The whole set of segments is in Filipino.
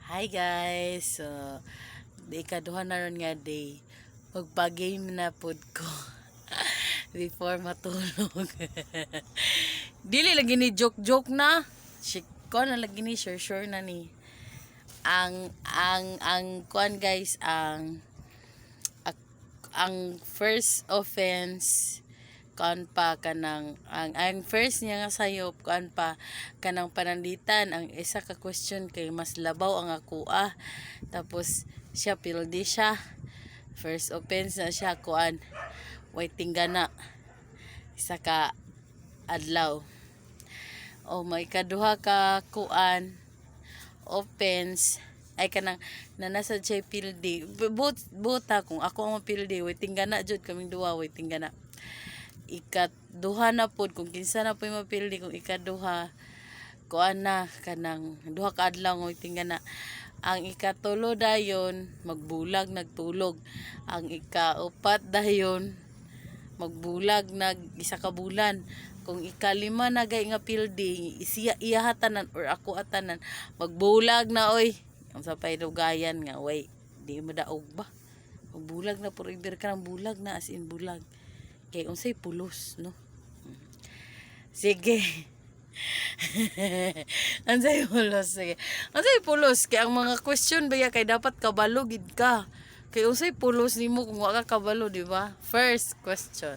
Hi guys! So, di ikaduha na ron nga day. Magpa-game na pod ko. Before matulog. Dili lagi ni joke-joke na. Ko na lagi ni sure na ni. Ang kuan guys, ang first offense kuan pa kanang ang first niya nga sayop kuan pa kanang pananditan ang isa ka question kay mas labaw ang akuha tapos siya pildi siya first offense na siya kuan waiting gana isa ka adlaw o may kaduha ka kuan offense ay kanang nanasad siya pildi buta kung ako ang pildi waiting gana jud kaming duha waiting gana ikaduha na pod kung kinsa na po mapildi kung ikaduha kuan na kanang duha ka adlaw waiting gana ang ikatulo dayon magbulag nagtulog ang ikaupat dayon magbulag nag isa ka bulan kung ikalima na gay nga pildi iya hatanan or ako atanan magbulag na oy ang sa paydugayan nga way di mo daog ba magbulag na forever ka ng bulag na as in bulag kay unsay pulos no sige unsay pulos sige unsay pulos kay ang mga question baya kay dapat kabalo gid ka kay unsay pulos nimo kung wa ka kabalo di ba first question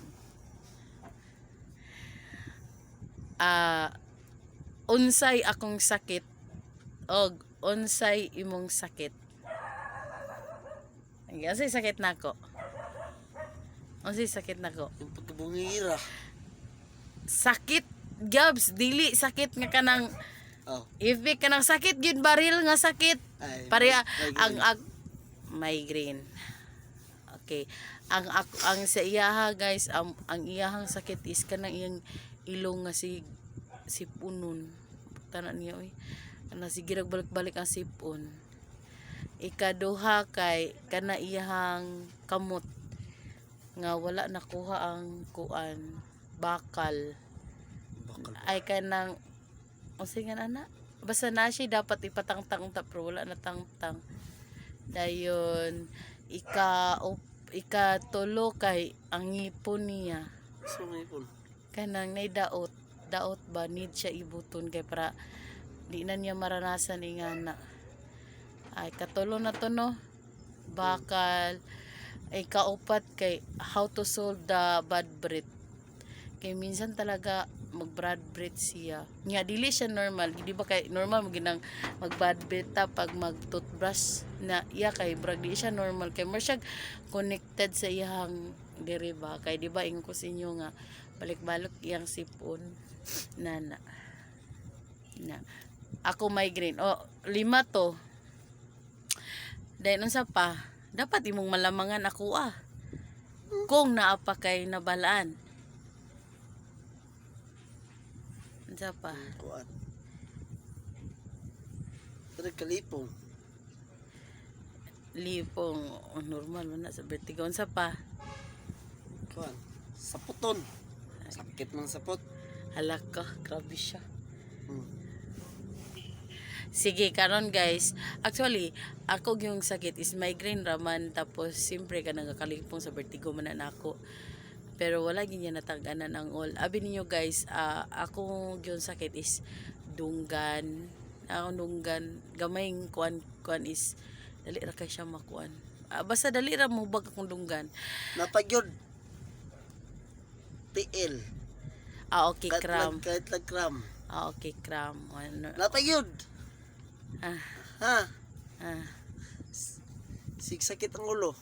unsay akong sakit og unsay imong sakit unsay sakit nako unsay sakit nako Yung pagkabungira. sakit gabs dili sakit nga kanang Oh. if kanang sakit gyud baril nga sakit Ay, pareha migraine. ang migraine okay ang sa iyaha guys ang iyahang sakit is kanang iyang ilong nga sipunon tanan niya oy kana sige balik-balik ang sipon ikaduha kay kana iyahang kamot nga wala nakuha ang kuan bakal ay kanang unsay nga ana basta na siya dapat ipatangtang pero wala na tangtang dayon ikatulo kay ang ngipon niya So, ngayon. kanang nay daot ba need siya ibuton kay para di na niya maranasan ingana ay katulo na to no bakal ay kaupat kay how to solve the bad breath kay minsan talaga mag bad breath siya nga dili siya normal di ba kay normal mo ginang mag bad breath ta pag mag toothbrush na iya kay brag di siya normal kay mo siya connected sa iyang diri ba kay di ba ingon ko sa inyo nga balik-balik iyang sipon na ako migraine lima to dahil unsa pa dapat imong malamangan ako kung naa pa kay nabalaan unsa pa Kuan. Pero kalipong. lipong normal man na sa vertigo unsa pa Kuan. Saputon. Sakit ng sapot. halaka grabe siya Hmm. sige karon guys actually ako yung sakit is migraine raman tapos siyempre ka nagakalipong sa vertigo man na ako pero wala gyud niya natag-anan ang all abi ninyo guys ako yung sakit is dunggan gamay kuan is dali ra kay siya makuan basta dali ra mo bag akong dunggan Napagyod. TL. okay cram Kahit lag cram. okay cram Napagyod. ah Ha? ah Sigsakit ang ulo.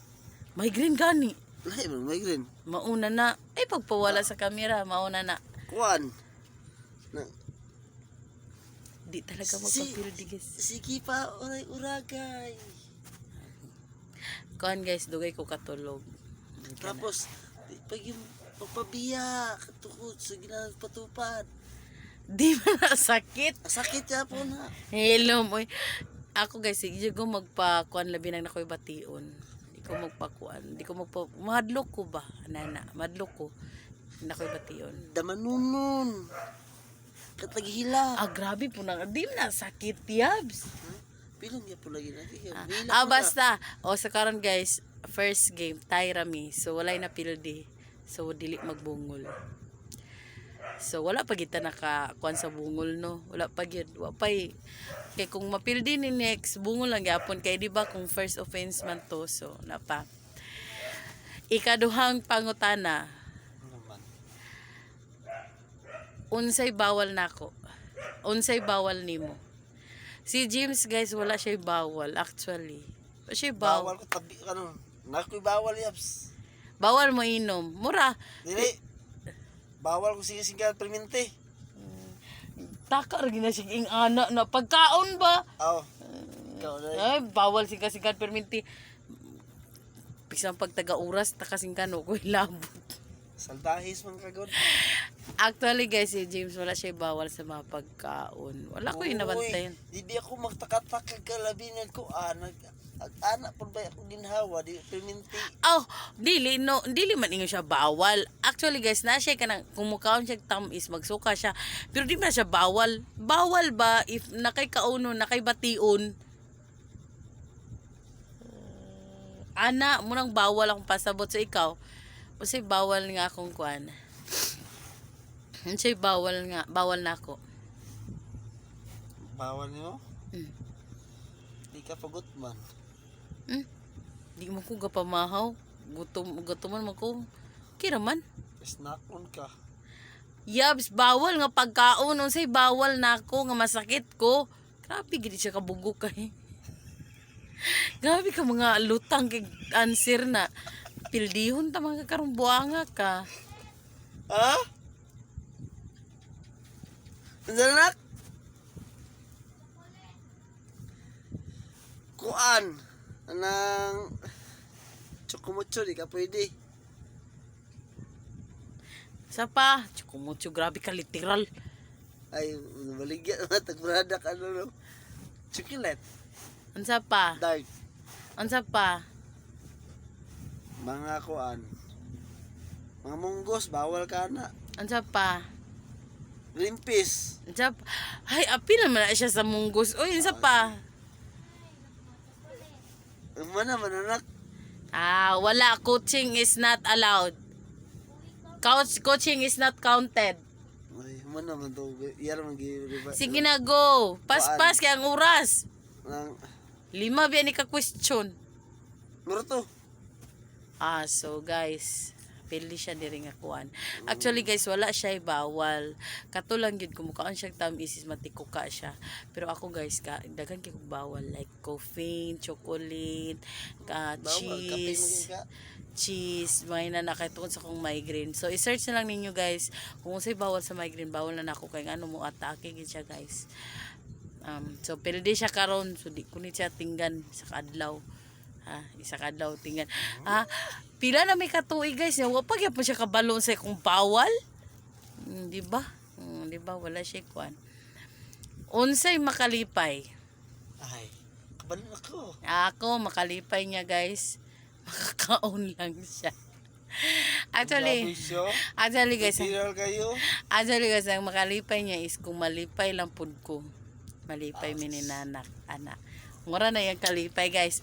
migraine gani Lahi man, migraine. mauna na ay pagpawala sa kamera mauna na Kuan. Na, di talaga magpapildi guys sige pa, uray-uragay. kuan guys dugay ko katulog Tapos, pag yung pagpabiya, katukod, sige na patupad. di man na sakit Sakit ya po na. hello mo ako guys sige ko magpa-kuan labi nang nakoy bation di ko magpa-kuan di ko mahadlok ko ba nana madlok ko nakoy bation Damanunun. Kataghila. grabe po na di na sakit yabs Pilong niya po lagi na. Basta. O, sa karon guys, first game, tie rami. So, walay na pildi. So, dili magbungol. So, wala pa kita nakakuan sa bungol, no? Wala pa gyud. Wa pa kay kung mapildi ni next, bungol lang gyapon. Kay di ba kung first offense man to, so, na pa. Ikaduhang pangutana. Naman. Unsay bawal nako? Unsay bawal nimo? Si James guys, wala siya bawal actually. Wala siya Bawal bawal. ko tabi, ano, nakoy bawal yaps. Bawal mo inom. Mura. Dili. Bawal ko singa permente. Taka ra gina sig ing ana na pagkaon ba? Aw. Ikaw na. Ay, bawal singka perminti. Pisang pagtaga oras takasingkan ko labot. Saldahis man kagod. Actually guys, si James wala siya bawal sa mga pagkaon. Wala ko inabantayan. Di ako magtakatak kalabinan ko anak pud ba ako ginhawa di permente. Oh, dili man ingon siya bawal. Actually guys, na siya kanang kumukaon siya tamis magsuka siya. Pero di man siya bawal. Bawal ba if nakay kauno, nakay bation? Ana, munang bawal akong pasabot sa ikaw. Kasi bawal nga akong kuan. Unsay bawal na ako. Bawal niyo? Mm. Di ka pagot man. Di mo ko gapamahaw. Gutom man ko. Kira man. Snack on ka. Yabs, bawal nga pagkaon. Unsay bawal na ako nga masakit ko. Grabe, gini siya kabugo kay. Grabe ka mga lutang kay answer na. Pildihon ta mga karong buanga ka. Ha? Nandanak? Kuan. Anang chocomucho di ka pwede. Sa pa, chukumucho, grabe ka literal. Ay, baligyan na tagbradak no. Chocolate, Unsa pa? dark, Unsa pa? mga kuan. Mga munggos bawal ka na. Unsa pa? Green peas. Unsa pa? Ay, api naman na siya sa munggos. Uy, unsa pa? Mana anak? Wala. Coaching is not allowed. Coaching is not counted. Ay, mana man to. Iyara man gi-riba. Sige na, go. Pas-pas kaya ang oras. Nang 5 biya ni ka-question. muro to. So guys, pili siya diri nga kuan. Actually guys, wala siya bawal. Katulang gyud kumukaon siya tamis matikuka siya. Pero ako guys, daghan kay kog bawal like coffee, chocolate, cheese, may na nakatungod sa kong migraine. So i-search na lang ninyo guys kung unsay bawal sa migraine, bawal na nako kay ano mo atake gid siya guys. So pildi siya karon, so di ko ni siya tinggan sa kadlaw. Isa kadlaw tingnan. Pila na may katuig guys. Wa pa gyapon siya kabalo sa kung bawal. Di ba? Di ba wala siya kuan. Unsay makalipay? Ay, kabalo ako. Ako makalipay niya guys. Makakaon lang siya. Actually guys, Viral kayo. ang makalipay niya is kung malipay lang pud ko. Malipay mininanak anak. Mura na yung kalipay guys.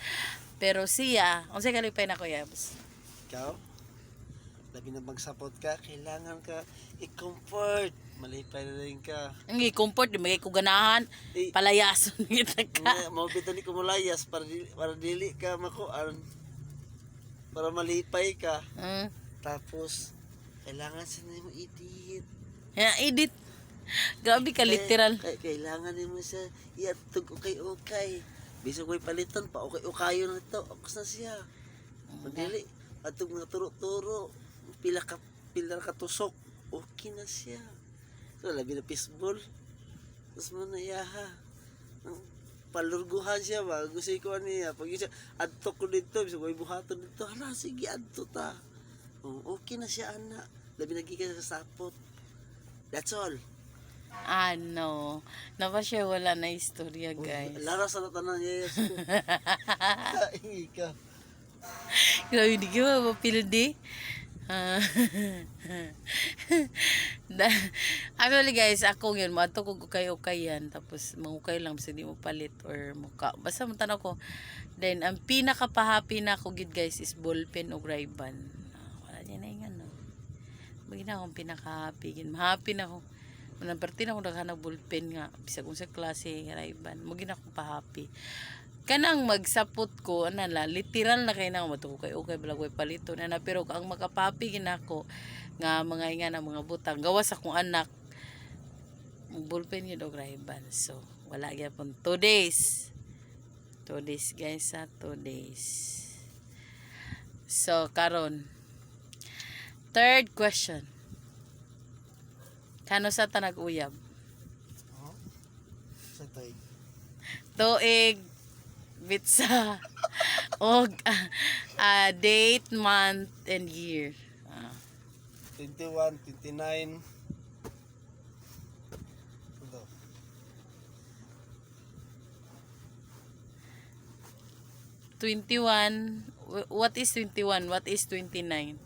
Pero siya, unsay kalipay na ko yabs? Ikaw, labi na magsapot ka, kailangan ka i-comfort. Malipay na rin ka. Ang i-comfort, di magay ko ganahan. Eh, Palayason kita ka. Mabita ni kumulayas para dili ka makuan. Para malipay ka. Tapos, kailangan sa mo edit. Edit. Grabe ka literal. Kailangan mo sa iatog okay. Bisa ko'y palitan pa, okay na ito. Ako na siya. Madili. Atog mga turo-turo. Pila ka tusok. Okay na siya. So, labi na fishball. Tapos mo na yaha. Palurguhan siya ba? Gusto ko niya. Pag yun siya, adto ko dito. Bisa ko'y buhaton dito. Hala, sige, adto ta. Okay na siya, anak. Labi nagiging sa sapot. That's all. Napa siya wala na istorya guys. Lara sa tanan niya. Ingi ka. Grabe di ka mapildi. Ah. Actually guys, ako yun, mato ko ukay-ukayan, tapos mangukay lang, basta di mo palit or muka. Basta matanaw ko. Then, ang pinaka-happy na ako gid guys is ballpen o Ray-Ban. Wala niya na yung ano. Bagay na akong pinaka-happy. Happy na ako. Manamperti na ako naghanap ballpen nga. Bisa kung sa klase, Ray-Ban. Magin akong pa-happy. Kanang magsapot ko, ano la, literal na kayo na matuko kay okay, balagway palito na pero ang makapapi ginako nga mga inga ng mga butang gawas akong anak ballpen yun og Ray-Ban. So wala gyapon 2 days guys, sa 2 days. So karon third question, kano sa tanag uyab? Sa toy. Tuig, bitsa, og date, month, and year. 21, 29. Ito. 21. What is 21? What is 29?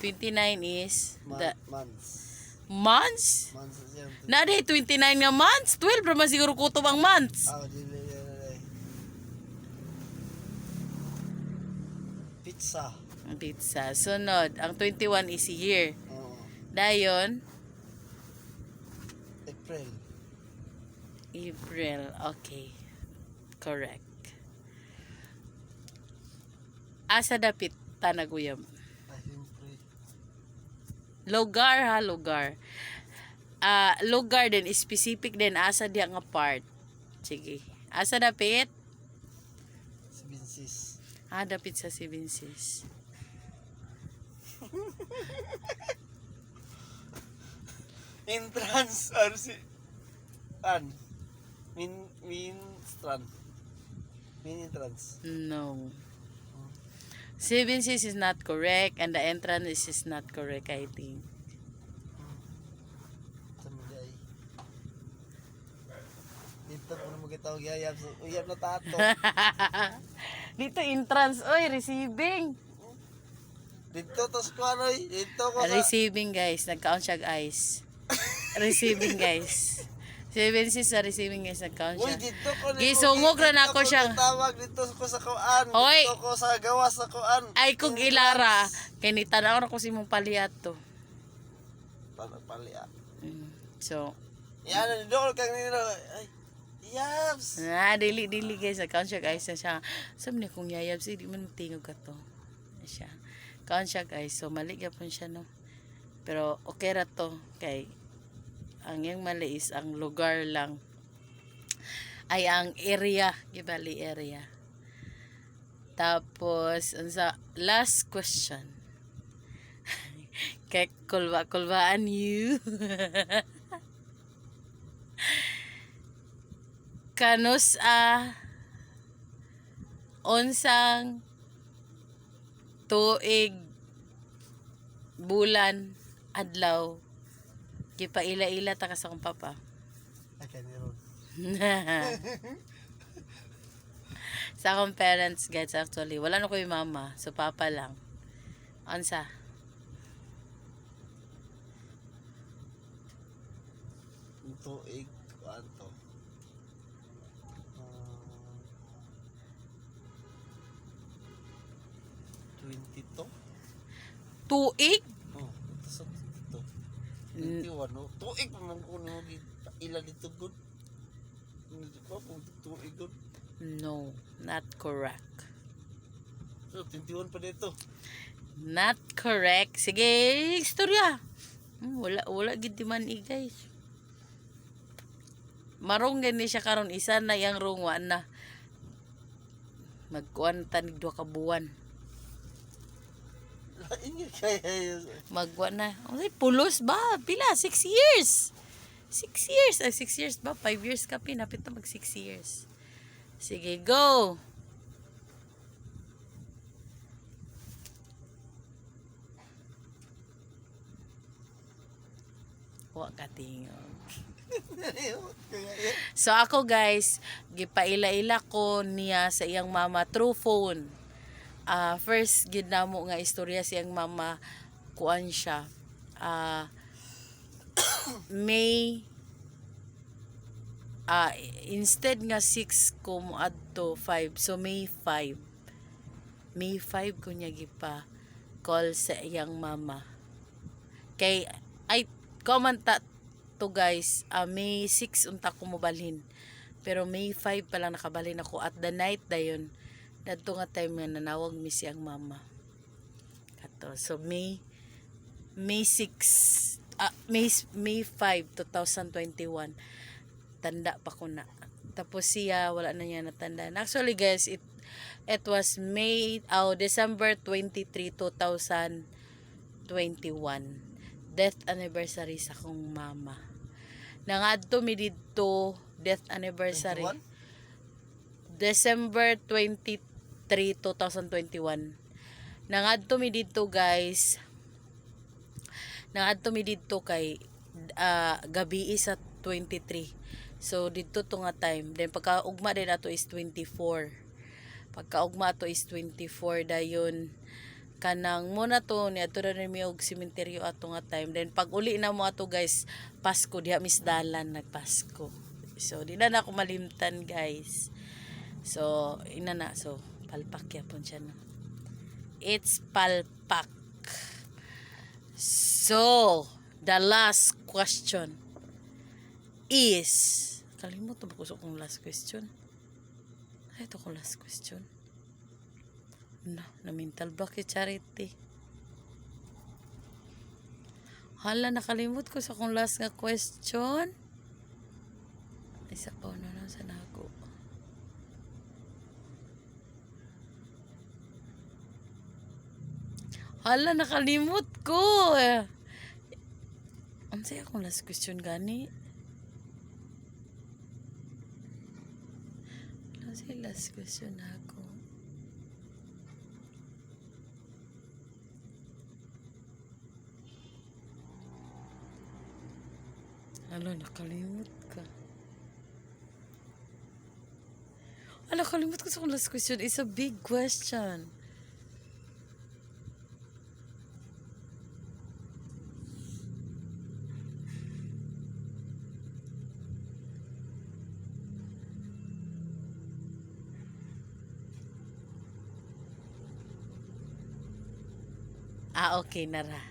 29 is the Months. months? Months siya. Na di 29 nga months. 12 ra man siguro kutob ang months. Dili. Pizza. Ang pizza. Sunod, ang 21 is year. Oo. Dayon, April. April. Okay. Correct. Asa dapit tanaguyab? Ay, siyempre. Lugar ha, lugar. Lugar din, specific din, asa diya nga part. Sige. Asa dapit? Si Vincis. Dapit sa si Vincis. Entrance or si Min strand. Min entrance. No. Si Vincis is not correct and the entrance is not correct, I think. Sa Mugay. Dito po na magkatawag yayab. Uyab na tato. Dito entrance, oy, receiving. Dito tos ko ano eh. Dito ko sa... Receiving guys, nagkaon siya ice. Receiving guys. Si Vincis sa receiving guys, nagkaon Uy, siya. dito ko Gisungog na nako siya. Tawag dito ko sa kuan. Hoy! Dito ko sa gawas sa kuan. Ay kung ilara, kay ni tanaw na ko si mong paliyat to. Pali ah. So, Yan, dito ko kang nila. Ay, yabs. dili guys, nagkaon siya guys na siya. Sabi niya kung yayab siya, di man tingog ka to. Siya. Kaon siya guys, so mali gyapon siya no. Pero okay ra to kay ang yung mali is ang lugar lang ay ang area, gibali area. Tapos sa last question. Kay kulbaan you. Kanus unsang tuig bulan adlaw gipaila-ila ta ka sa akong papa. Ay, kaniron. Sa akong parents guys actually wala na ko yung mama, so papa lang. Ansa? Tuig kuan to. Uh, 22. Tuig? Oh, ito sa dito. 21 no. Tuig pa man ko no ila dito gud. Hindi ko po tuig gud. No, not correct. So 21 pa dito. Not correct. Sige, istorya. Wala gid di man guys. Marong gani siya karon isa na yang rungwa na. Magkuan tanig 2 ka buwan. Lain kaya Magwa na. Ay, pulos ba? Pila? 6 years. 6 years. 6 years ba? 5 years ka pinapit na mag 6 years. Sige, go! Wa ka tingog. So ako guys, gipaila-ila ko niya sa iyang mama through phone. First gid namo nga istorya siyang mama kuan siya. May instead nga 6 ko mo adto 5. So May 5. May 5 ko niya gipa call sa iyang mama. Kay ay comment to guys, May 6 unta ko mobalhin. Pero May 5 pa lang nakabalhin ako at the night dayon. Dadto nga time nga nanawag mi siyang mama. Kato. So May 6 May 5 2021 tanda pa ko na. Tapos siya wala na niya natandaan. Actually guys, it was December 23 2021 death anniversary sa akong mama. Nangadto mi didto death anniversary 21? December 23 2021. Nangadto mi didto guys. Nangadto mi didto kay gabi sa 23. So didto to nga time. Then pagka ugma din ato is 24. Pagka ugma ato is 24 dayon kanang muna to ni ato na mi og sementeryo ato nga time. Then pag uli na mo ato guys, Pasko diha misdalan nagpasko. So di na ako malimtan guys. So ina na, so palpak yapon siya no. It's palpak. So the last question is, kalimut na ba ko sa kong last question? Ay, ito kong last question. Na mental block yung Charity. Hala, nakalimut ko sa kong last nga question. Isa pa na sa nago. Hala, nakalimut ko. Ang saya akong last question gani. Last question ako. Hala, nakalimut ka. Hala, nakalimut ko sa last question. It's a big question. Okay na ra.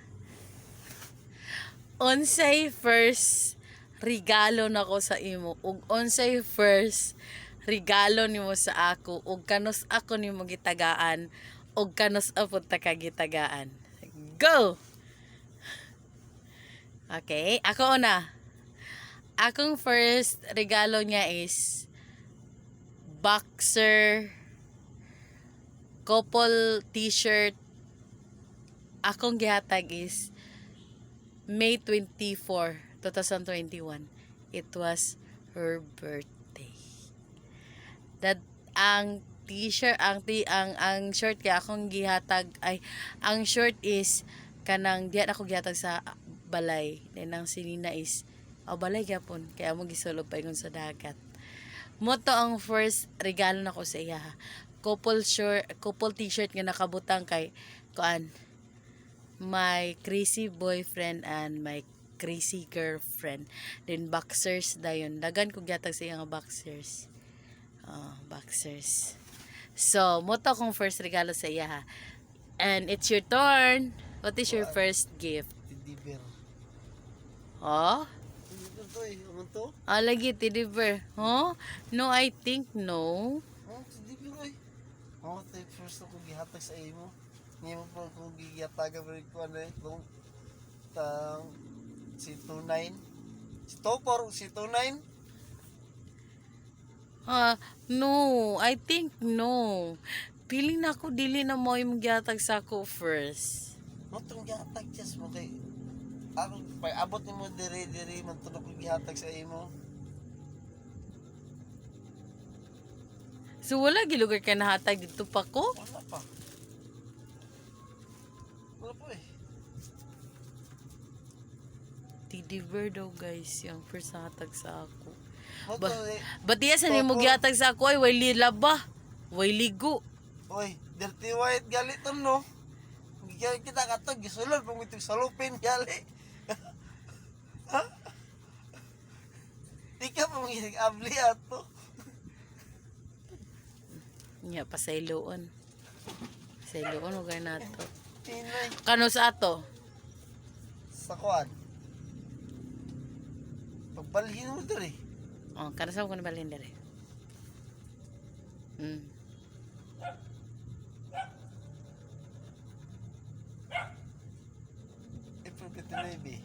Unsay first regalo nako sa imo ug unsay first regalo nimo sa ako ug kanos ako nimo gitagaan ug kanos apod ta ka gitagaan. Go. Okay, ako una. Akong first regalo niya is boxer couple t-shirt. Akong gihatag is May 24, 2021. It was her birthday. That ang t-shirt, ang short kay akong gihatag ay ang short is kanang diyan ako gihatag sa balay. Then ang sinina is balay gyapon kaya mo gisulo pa ingon sa dagat. Mo to ang first regalo nako sa iya. Couple t-shirt nga nakabutang kay kuan my crazy boyfriend and my crazy girlfriend. Then boxers dayon. Dagan ko gihatag sa iyang boxers. Boxers. So, mo to akong first regalo sa iya ha. And it's your turn. What is your first gift? Teddy bear. Oh? Teddy bear to eh. Aman to? Lagi teddy bear. Oh? No, I think no. Teddy bear eh. Tayo first ako gihatag sa imo. Ngayon mo po kung gigiyataga mo rin ko ano eh. Kung si 29. Si Topor, si 29. No, I think no. Piling na ako dili na mo yung gihatag sa ako first. No, itong gihatag just mo kay ako, pag abot ni mo diri man ito na kong gihatag sa imo. So wala gilugar ka nahatag dito pa ko? Wala pa. Wala po eh. Teddy bear daw guys, yung first nahatag sa ako. Moto eh. Ba't iya sa nimo gihatag sa ako ay way lila ba? Way ligo. Oy, dirty white galiton no. kita kato gisulod pang itong salupin yali. Ha? Di ka pa manginig abli ato. Nya pasayloon. Sayloon ug nato. Tinay. Kano sa ato? Sa kuan. Pagbalhin mo diri. Oh, kano sa ko na balhin dere. April 29 be.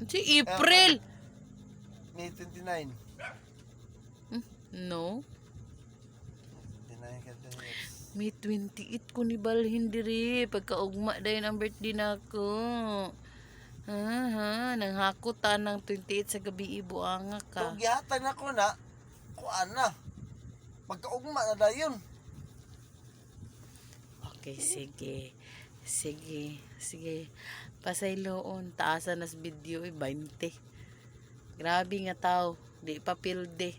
Si April. May 29. No. 29 ka din. May 28 ko ni balhin diri pagkaugma dayon ang birthday nako. Nanghakot ta ng 28 sa gabi ibuanga ka. Kung gihatag na ko na, kuan na. Pagkaugma na dayon. Okay, sige. Sige. Pasayloon, taasan nas video 20. Grabe nga tao, di pa pilde.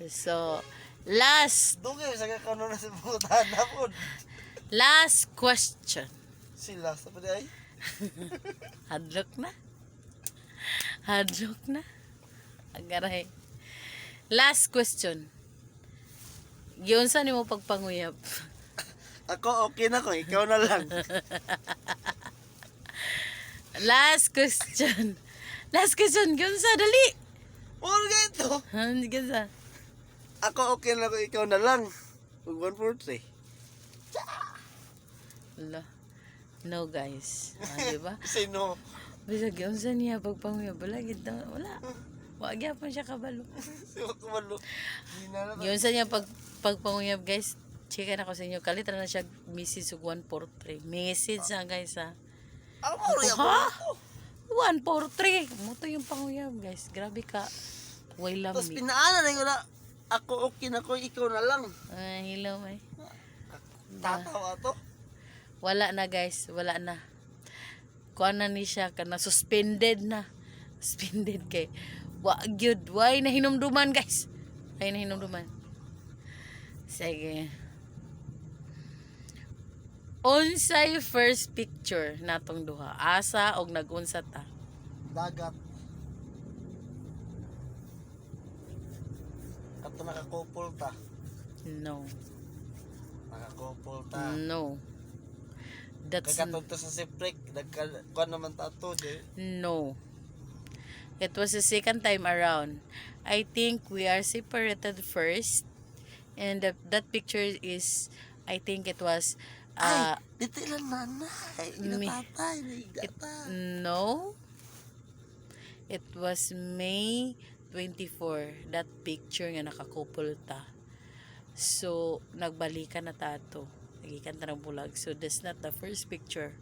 So, last Dugay sa kakano na sa butan na po. last question. Sila sa pa ay. Hadlok na. Agaray. Last question. Giunsa nimo pagpanguyab? Ako okay na ko, ikaw na lang. Last question. Giunsa dali. Or ito. Giunsa. Ako okay na ko, ikaw na lang. Mag 1 4 3. Ala. No guys. Diba? Say no. Bisa giunsa niya pagpanguyab wala gid wala. Wa gyapon siya kabalo. Siwa ko malo. Giunsa niya pagpanguyab guys. Chika na ko sa inyo. Kalit na siya message ug 143. Message na guys ha. Ako mo rin ako. Ha? 143. Muto yung panguyab guys. Grabe ka. Way Tapos lami. pinaanan na ko na. Ako okay na ko, ikaw na lang. Hello may. Tatawa to. Wala na guys. Wala na. Kuha na ni siya. Kana suspended na. Suspended kay. Wa gyud. Why na hinumduman guys. Why na hinumduman. Sige. Unsay first picture natong duha? Asa og nagunsa ta? Dagat. Kato nakakupol ta. No. Nakakupol ta. No. That's Kakatog to sa siprik. Kuan naman ta to. no. It was the second time around. I think we are separated first. And that picture is, I think it was, Ay, dito ilang nanay. Inatatay. Naigata. no. It was May 24. That picture nga nakakupol ta. So, nagbalikan na tato. Nagikan ta ng bulag. So, that's not the first picture.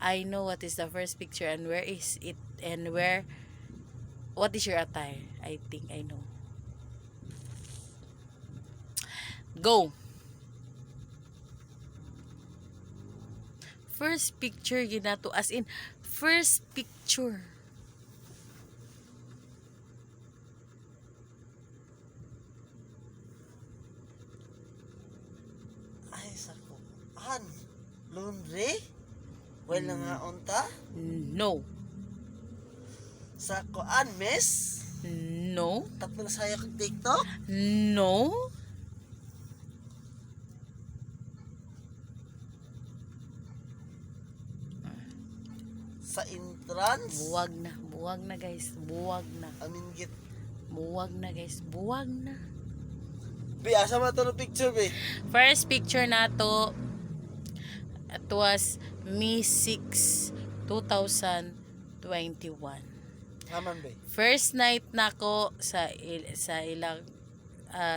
I know what is the first picture and where is it and what is your attire? I think I know. Go! First picture ginato as in first picture. Ay, sako. Laundry? Wala nga unta? No. Sako, miss? No. Tapos saya kag TikTok? No. Sa entrance? Buwag na guys. Buwag na. Aminggit. Buwag na guys. Buwag na. Be, asa mo ito ng picture, be? First picture nato, it was May 6, 2021. Haman, be? First night nako sa ilang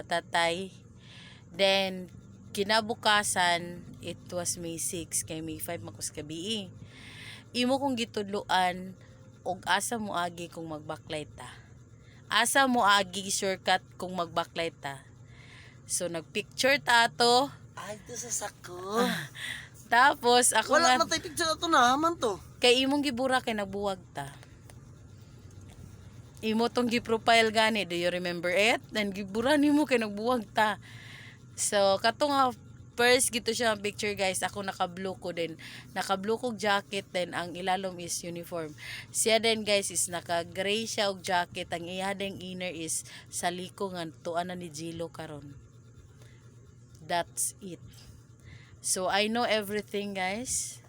tatay. Then kinabukasan it was May 6 kay May 5 makos gabi. Imo kong gitudloan og asa mo agi kung mag-backlight ta. Asa mo agi shortcut kung mag-backlight ta. So nagpicture ta ato. Ay, ito sa sako. Tapos ako Wala nga man tayo picture ito na, haman to. kay imong gibura kay nagbuwag ta. Imo tong gi-profile gani, do you remember it? Then gibura nimo kay nagbuwag ta. So kato nga First, gito siya ang picture guys. Ako naka-blue ko din. Naka-blue kog jacket din. Ang ilalom is uniform. Siya din guys is naka-gray siya og jacket. Ang iya ding inner is sa liko nga tuan na ni Jilo karon. That's it. So, I know everything guys.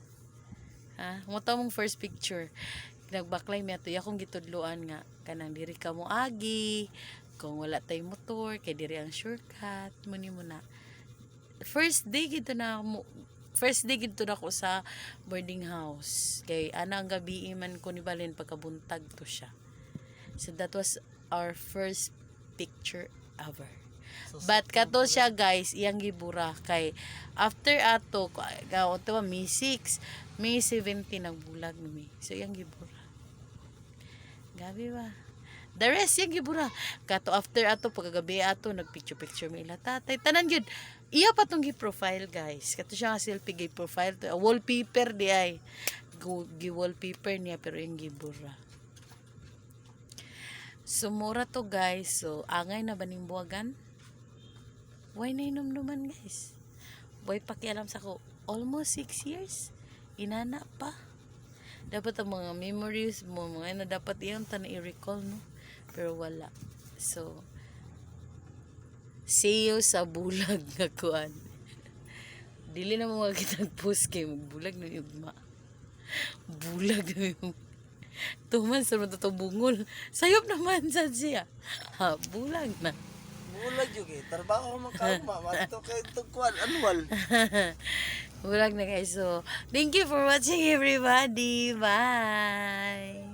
Ha? Muta mong first picture. Nagbaklay mi ato. Akong gitudluan nga. Kanang diri ka mo agi. Kung wala tay motor. Kay diri ang shortcut. Muni mo na. First day gito na ko sa boarding house. Kay ana ang gabi man ko ni Balin pagkabuntag to siya. So that was our first picture ever. But kato siya guys, iyang gibura kay after ato gaon to May 6, May 17 nagbulag mi. So iyang gibura. Gabi ba? The rest yung gibura. Kato after ato pagkagabi ato nagpicture mi ila tatay. Tanan gyud. Iya pa tong gi-profile guys. Kato siya nga selfie gi-profile to. Wallpaper di ay. Gi-wallpaper niya pero yung gibura. So mura to guys. So angay na baning buwagan. Why na inumduman guys? Why pakialam sa ko? Almost 6 years. Inana pa. Dapat ang mga memories mo, mga na dapat iyon ta na i-recall no. Pero wala. So see you sa bulag nga kuan. Dili na mga kitang post kay bulag na yung bulag na yung tuman sa mga to bungol. Sayop naman sa siya. Ha, bulag na. Bulag yung trabaho man kalma. Mato kay tugkuan annual. Bulag na guys. So, thank you for watching everybody. Bye!